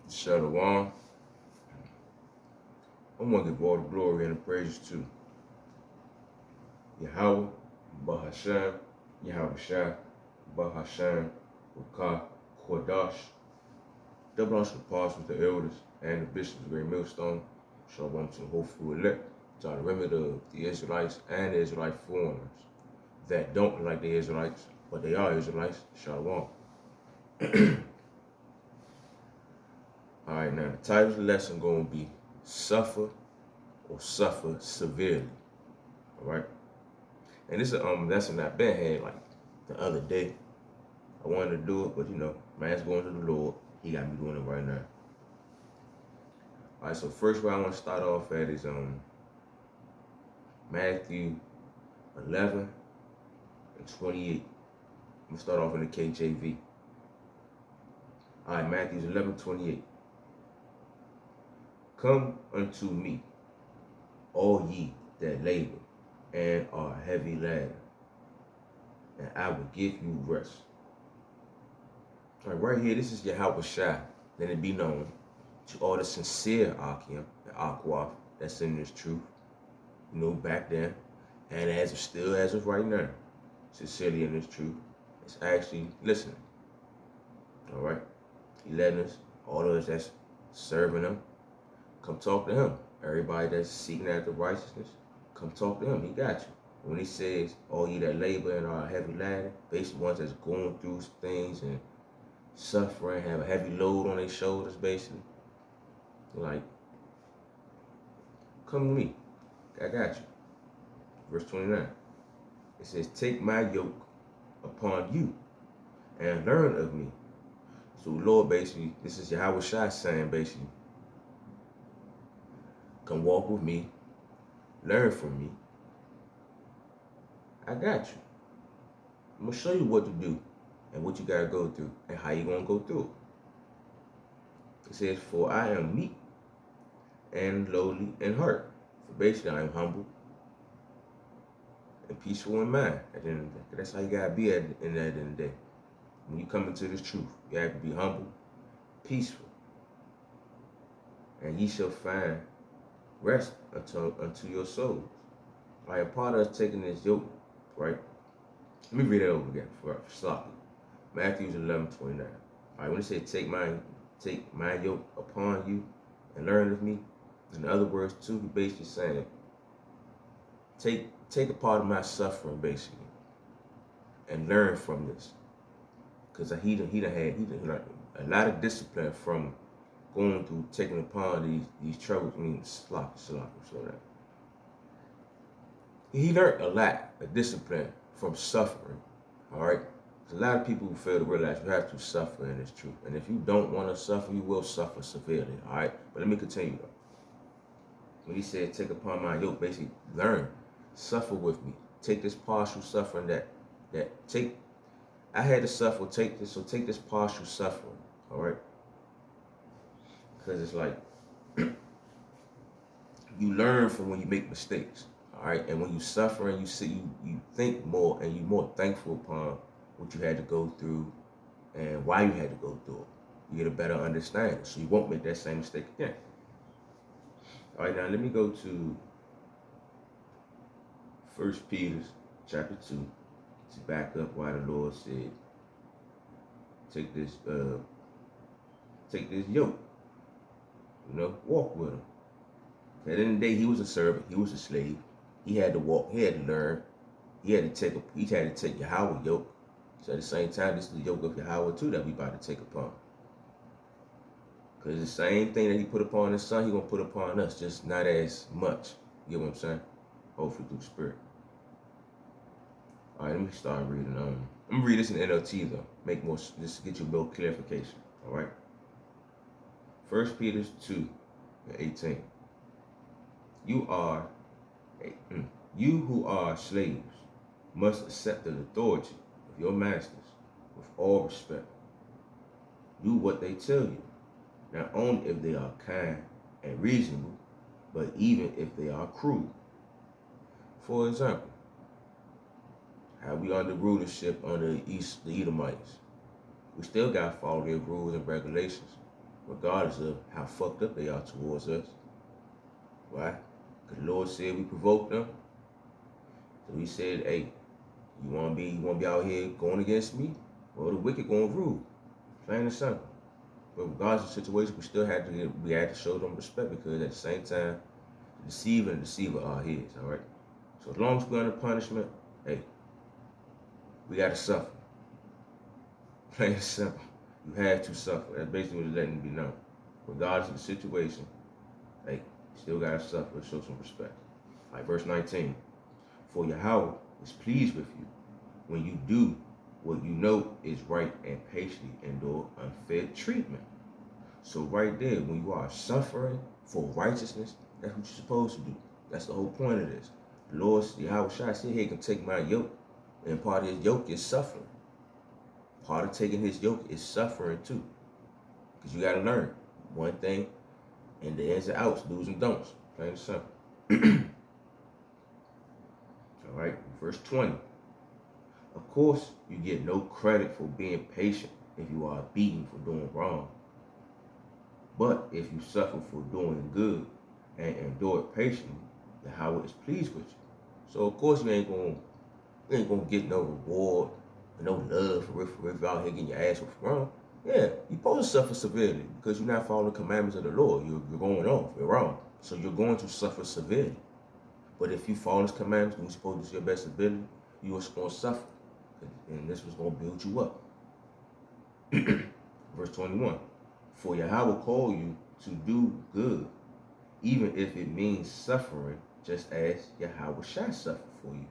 Shalom. I want to give all the glory and the praise to Yahweh, Bahashem, Yahweh Shai, Bahashem, Wakah, Kodash, double honors to the apostles, the elders, and the bishops of Great Millstone. Shalom to the hopeful elect, to the remnant of the Israelites and the Israelite foreigners that don't like the Israelites, but they are Israelites. Shalom. All right, now the title of the lesson going to be Suffer or Suffer Severely. All right. And this is lesson I've been had like the other day. I wanted to do it, but man's going to the Lord. He got me doing it right now. All right, so first what I want to start off at is Matthew 11 and 28. I'm gonna start off in the KJV. All right, Matthew 11:28. Come unto me, all ye that labor and are heavy laden, and I will give you rest. All right here, this is Yahweh Shai. Let it be known to all the sincere Akim and Akwaf that's in this truth, back then, and as of right now, sincerely in this truth, it's actually listening. All right? He letting us, all of us that's serving him, come talk to him. Everybody that's seeking after righteousness, come talk to him. He got you. When he says, all ye that labor and are heavy laden, basically ones that's going through things and suffering, have a heavy load on their shoulders, basically. Like, come to me. I got you. Verse 29. It says, take my yoke upon you and learn of me. So Lord, basically, this is Yahweh Shai saying, basically, come walk with me, learn from me. I got you. I'm going to show you what to do and what you got to go through and how you going to go through it. It says, for I am meek and lowly in heart. For basically, I am humble and peaceful in mind at the end of the day. That's how you got to be at the end of the day. When you come into this truth, you have to be humble, peaceful, and ye shall find rest unto your souls. Like a part of us taking this yoke, right? Let me read it over again for sloppy. Matthew 11:29. All right, when it says take my yoke upon you and learn of me, in other words, too, he basically saying take a part of my suffering, basically, and learn from this. Because he done had a lot of discipline from going through, taking upon these troubles. Slow down. He learned a lot of discipline from suffering, all right? There's a lot of people who fail to realize you have to suffer in this truth. And if you don't want to suffer, you will suffer severely, all right? But let me continue, though. When he said, take upon my yoke, basically, learn, suffer with me. Take this partial suffering I had to suffer, take this partial suffering, all right? Because it's like, you learn from when you make mistakes, all right? And when you suffer and you think more and you're more thankful upon what you had to go through and why you had to go through it. You get a better understanding, so you won't make that same mistake again. All right, now let me go to 1 Peter chapter 2 to back up why the Lord said, take this yoke, walk with him. At the end of the day, he was a servant, he was a slave. He had to walk, he had to learn, he had to take Yahweh yoke. So at the same time, this is the yoke of Yahweh too that we about to take upon. Because the same thing that he put upon his son, he gonna put upon us, just not as much. You get what I'm saying? Hopefully through the Spirit. All right, let me start reading. I'm gonna read this in NLT though, make more, just to get you a little clarification. All right. 1 Peter 2:18. You who are slaves must accept the authority of your masters with all respect. Do what they tell you, not only if they are kind and reasonable, but even if they are cruel. For example, how we under rulership under the Edomites. We still got to follow their rules and regulations. regardless of how fucked up they are towards us. Why? Because the Lord said we provoked them. So he said, hey, you wanna be out here going against me? Well, the wicked gonna rule. Plain and simple. But regardless of the situation, we had to show them respect, because at the same time, the deceiver and the deceiver are his, all right? So as long as we're under punishment, hey, we gotta suffer. Plain and simple. You have to suffer. That's basically what it's letting be known. Regardless of the situation, hey, you still gotta suffer to show some respect. Like verse 19. For Yahweh is pleased with you when you do what you know is right and patiently endure unfair treatment. So right there, when you are suffering for righteousness, that's what you're supposed to do. That's the whole point of this. The Lord, Yahweh Shai said, he can take my yoke, and part of his yoke is suffering. Part of taking his yoke is suffering too. Because you got to learn one thing, and the ins and outs, do's and don'ts. Plain and simple. All right, verse 20. Of course, you get no credit for being patient if you are beaten for doing wrong. But if you suffer for doing good and endure it patiently, Yahweh is pleased with you. So of course you ain't gonna get no reward, no love for if you out here getting your ass wrong. Yeah, you're supposed to suffer severely because you're not following the commandments of the Lord. You're going off. You're wrong. So you're going to suffer severely. But if you follow his commandments and you're supposed to do your best ability, you're going to suffer. And this was going to build you up. Verse 21. For Yahweh called you to do good, even if it means suffering, just as Yahweh shall suffer for you.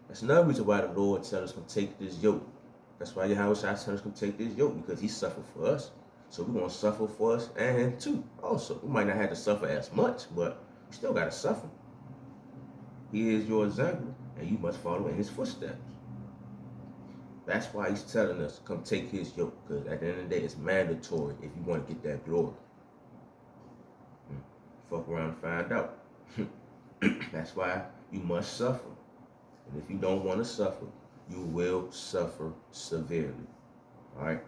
That's another reason why the Lord tells us to take this yoke. That's why Yahweh shall tell us to take this yoke, because he suffered for us. So we're going to suffer for us and him too. Also, we might not have to suffer as much, but we still got to suffer. He is your example, and you must follow in his footsteps. That's why he's telling us to come take his yoke, because at the end of the day, it's mandatory if you want to get that glory. Fuck around and find out. That's why you must suffer. And if you don't want to suffer, you will suffer severely. All right?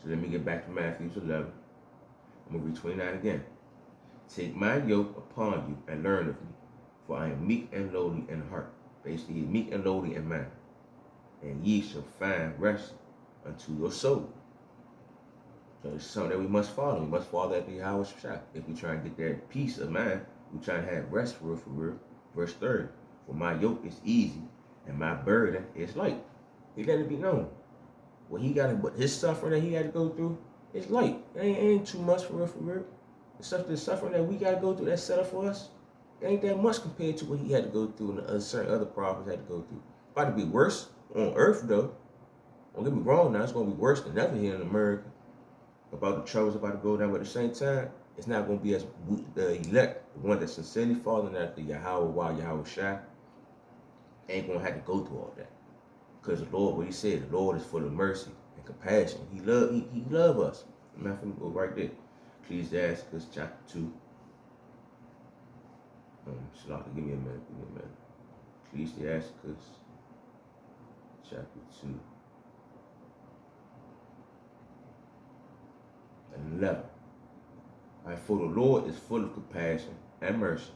So let me get back to Matthew 11. I'm going to read 29 again. Take my yoke upon you and learn of me, for I am meek and lowly in heart. Basically, he's meek and lowly in mind. And ye shall find rest unto your soul. So it's something that we must follow. We must follow that Yahweh Shai. If we try and get that peace of mind, we try and have rest for real. Verse 30. For my yoke is easy and my burden is light. He let it be known. But his suffering that he had to go through is light. It ain't too much for real. The suffering that we got to go through that's set up for us, it ain't that much compared to what he had to go through and certain other prophets had to go through. About to be worse on earth though. Don't get me wrong now, it's going to be worse than ever here in America. About the troubles about to go down, but at the same time, it's not going to be as the elect, the one that's sincerely following after Yahweh Shai, ain't going to have to go through all that. Because the Lord, what he said, the Lord is full of mercy and compassion. He love us. I'm not going to go right there. Ecclesiastes chapter 2. Shalaka, give me a minute. Ecclesiastes chapter 2. And 11. All right, for the Lord is full of compassion and mercy,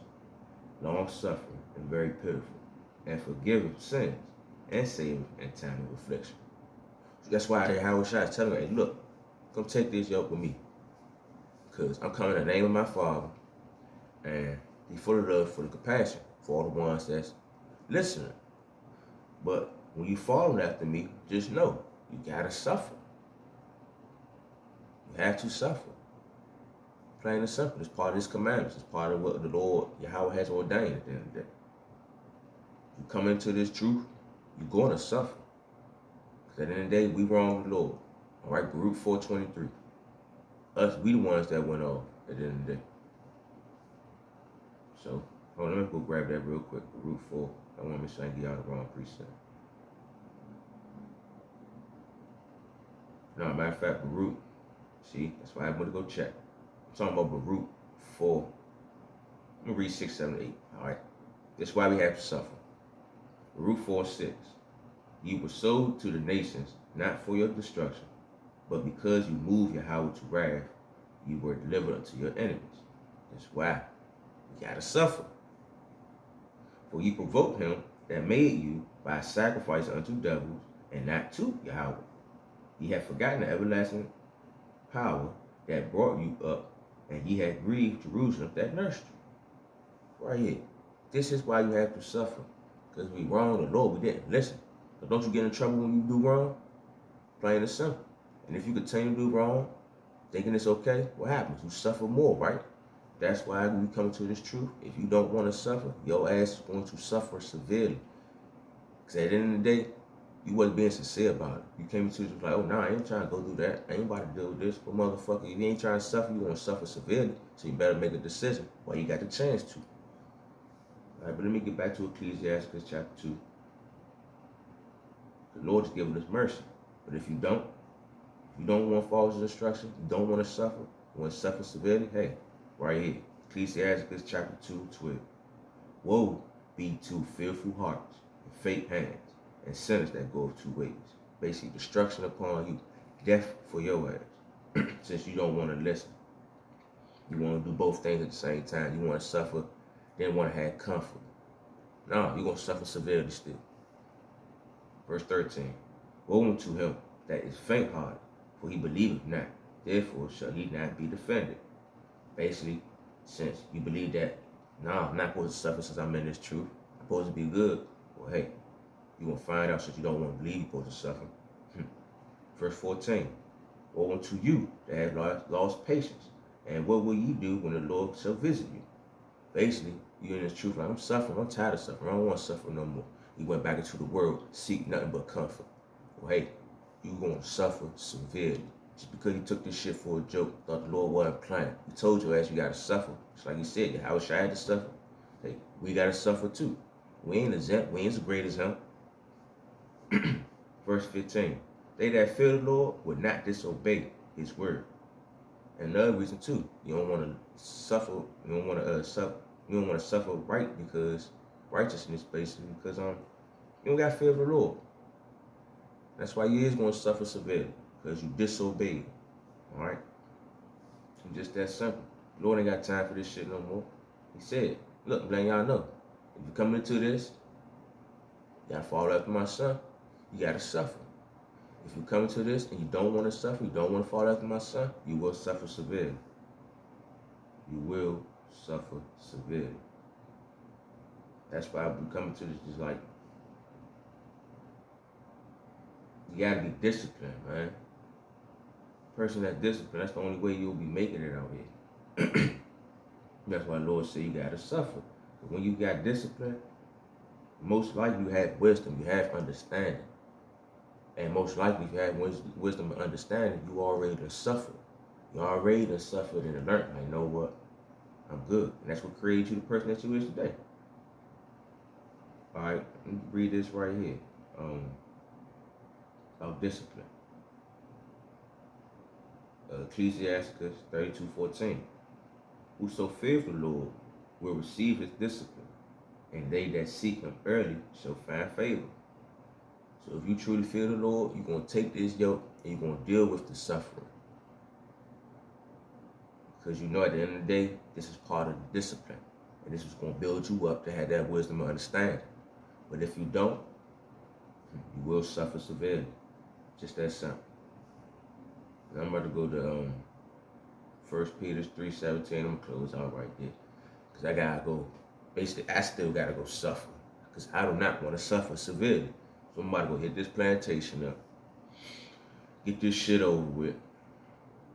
long suffering and very pitiful, and forgiveth sins and saveth in time of affliction. So that's why Yahweh Shai is telling me, hey, look, come take this yoke with me. Because I'm coming in the name of my Father, and he's full of love, full of compassion for all the ones that's listening. But when you follow after me, just know, you gotta suffer. You have to suffer. Plain and simple. It's part of his commandments. It's part of what the Lord, Yahweh, has ordained at the end of the day. You come into this truth, you're going to suffer. Because at the end of the day, we wrong the Lord. All right, Baruch 4:23. We the ones that went off at the end of the day. So, hold on, let me go grab that real quick. Baruch 4. I want to make sure I get y'all the wrong precept. No, matter of fact, Baruch. See, that's why I went to go check. I'm talking about Baruch 4. I'm going to read 6, 7, 8. All right. That's why we have to suffer. Baruch 4:6. You were sold to the nations, not for your destruction, But because you moved Yahweh to wrath, you were delivered unto your enemies. That's why you gotta suffer. For you provoked him that made you by sacrifice unto devils, and not to Yahweh. Ye have forgotten the everlasting power that brought you up, and ye have grieved Jerusalem that nursed you. Right here. This is why you have to suffer. Because we wronged the Lord, we didn't listen. But don't you get in trouble when you do wrong? Plain and simple. And if you continue to do wrong, thinking it's okay, what happens? You suffer more, right? That's why we come to this truth. If you don't want to suffer, your ass is going to suffer severely. Because at the end of the day, you wasn't being sincere about it. You came into it like, oh, nah, I ain't trying to go do that. I ain't about to deal with this. But motherfucker, if you ain't trying to suffer, you want to suffer severely. So you better make a decision while you got the chance to. All right, but let me get back to Ecclesiastes chapter 2. The Lord is giving us mercy. But if you don't want false instruction, you don't want to suffer, you want to suffer severely, hey, right here, Ecclesiastes chapter 2:12. Woe be to fearful hearts and fake hands and sinners that go two ways. Basically, destruction upon you, death for your ass. Since you don't want to listen. You want to do both things at the same time. You want to suffer, then want to have comfort. No, you're going to suffer severely still. Verse 13. Woe unto him that is faint-hearted, for he believeth not. Therefore shall he not be defended. Basically, since you believe that, nah, I'm not supposed to suffer since I'm in this truth. I'm supposed to be good. Well, hey, you're going to find out since you don't want to believe you're supposed to suffer. Verse 14. Woe unto you that have lost patience. And what will you do when the Lord shall visit you? Basically, you're in this truth like, I'm suffering. I'm tired of suffering. I don't want to suffer no more. You went back into the world, seek nothing but comfort. Well, hey, you're going to suffer severely. Just because you took this shit for a joke, thought the Lord wasn't playing. He told your ass you got to suffer. Just like he said, I wish I had to suffer. Hey, we got to suffer too. We ain't exempt. We ain't as great as him. Verse 15. They that fear the Lord would not disobey his word. And another reason too, you don't want to suffer. You don't want to suffer. You don't want to suffer right because righteousness, basically, because you don't got fear of the Lord. That's why you is going to suffer severely because you disobeyed. All right, it's just that simple. The Lord ain't got time for this shit no more. He said, "Look, I'm letting y'all know. If you come into this, you gotta follow after my son. You gotta suffer. If you come into this and you don't want to suffer, you don't want to follow after my son, you will suffer severely. You will suffer severely. That's why we come into this just like, you gotta be disciplined, man. Person that's disciplined, that's the only way you'll be making it out here. That's why the Lord said you gotta suffer. But when you got discipline, most likely you have wisdom, you have understanding. And most likely if you have wisdom and understanding, you already done suffered. You already done suffered and learned, like, you know what? I'm good. And that's what created you the person that you is today. All right, let me read this right here. Of discipline. Ecclesiastes 32:14. Whoso fears the Lord will receive his discipline, and they that seek him early shall find favor. So if you truly fear the Lord, you're going to take this yoke and you're going to deal with the suffering. Because you know at the end of the day, this is part of the discipline. And this is going to build you up to have that wisdom and understanding. But if you don't, you will suffer severely. Just that simple. And I'm about to go to 1 Peter 3:17. I'm going to close out right there. Because I got to go. Basically, I still got to go suffer. Because I do not want to suffer severely. So I'm about to go hit this plantation up. Get this shit over with.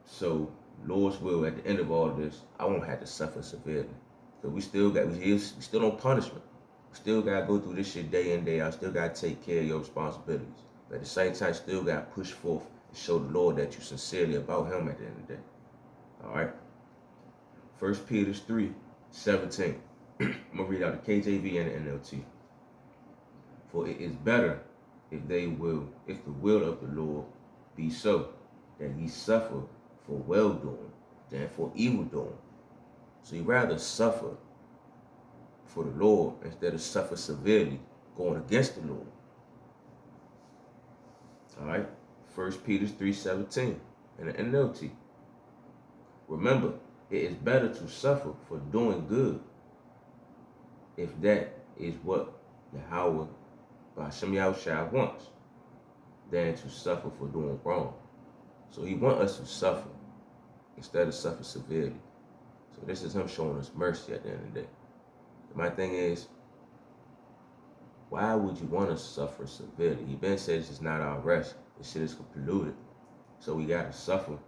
So, Lord's will, at the end of all this, I won't have to suffer severely. Because we still on punishment. We still got to go through this shit day in, day out. Still got to take care of your responsibilities. But at the same time, still got to push forth and show the Lord that you're sincerely about him at the end of the day. All right? 1 Peter 3:17. I'm going to read out the KJV and the NLT. For it is better if the will of the Lord be so, that he suffer for well-doing than for evil-doing. So you rather suffer for the Lord instead of suffer severely going against the Lord. All right? 1 Peter 3:17 in the NLT. Remember, it is better to suffer for doing good, if that is what Yahweh Ba'ashem Yahushua wants, than to suffer for doing wrong. So he wants us to suffer instead of suffer severely. So this is him showing us mercy at the end of the day. My thing is, why would you want to suffer severely? He been said this is not our rest. This shit is polluted. So we got to suffer.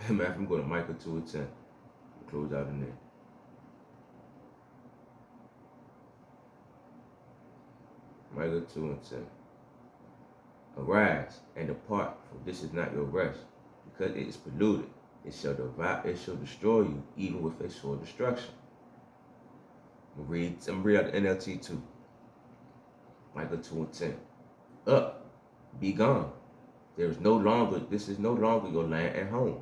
Man, I'm going to Micah 2:10. Close out in there. Micah 2:10. Arise and depart, for this is not your rest, because it is polluted. It shall destroy you, even with a sore destruction. I'm read out the NLT too. Micah 2:10. Up, be gone. This is no longer your land and home,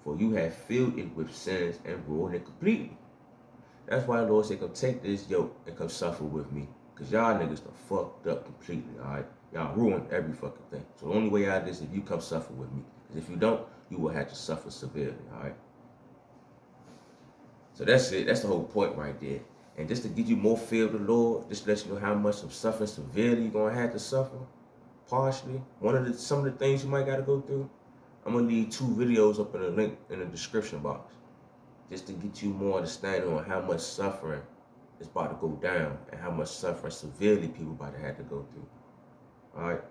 for you have filled it with sins and ruined it completely. That's why the Lord said, come take this yoke and come suffer with me. Because y'all niggas done fucked up completely, all right? Y'all ruined every fucking thing. So the only way out of this is if you come suffer with me. Because if you don't, you will have to suffer severely, all right? So that's it. That's the whole point right there. And just to give you more fear of the Lord, just to let you know how much of suffering severely you're going to have to suffer, partially, some of the things you might got to go through, I'm going to leave 2 videos up in the link in the description box, just to get you more understanding on how much suffering is about to go down and how much suffering severely people about to have to go through. All right?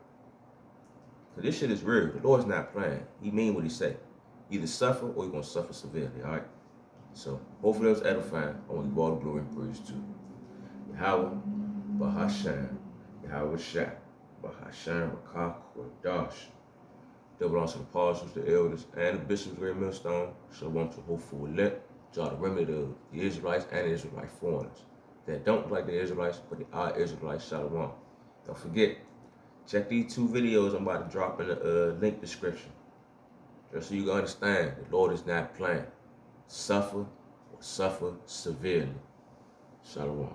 So this shit is real. The Lord's not playing. He mean what he say. Either suffer or you're going to suffer severely. All right? So hopefully that was edifying. I want to give all the glory and praise to Yahweh, Bahashem, Yahweh Shah, Bahashem, Rakah, Kodash. That belongs to the apostles, the elders, and the bishops of Great Millstone. Shalom to hopeful elect, to all the remnant of the Israelites and the Israelite foreigners that don't like the Israelites, but they are Israelites. Shalom. Don't forget, check these 2 videos I'm about to drop in the link description, just so you can understand the Lord is not playing. Suffer or suffer severely. Shalom.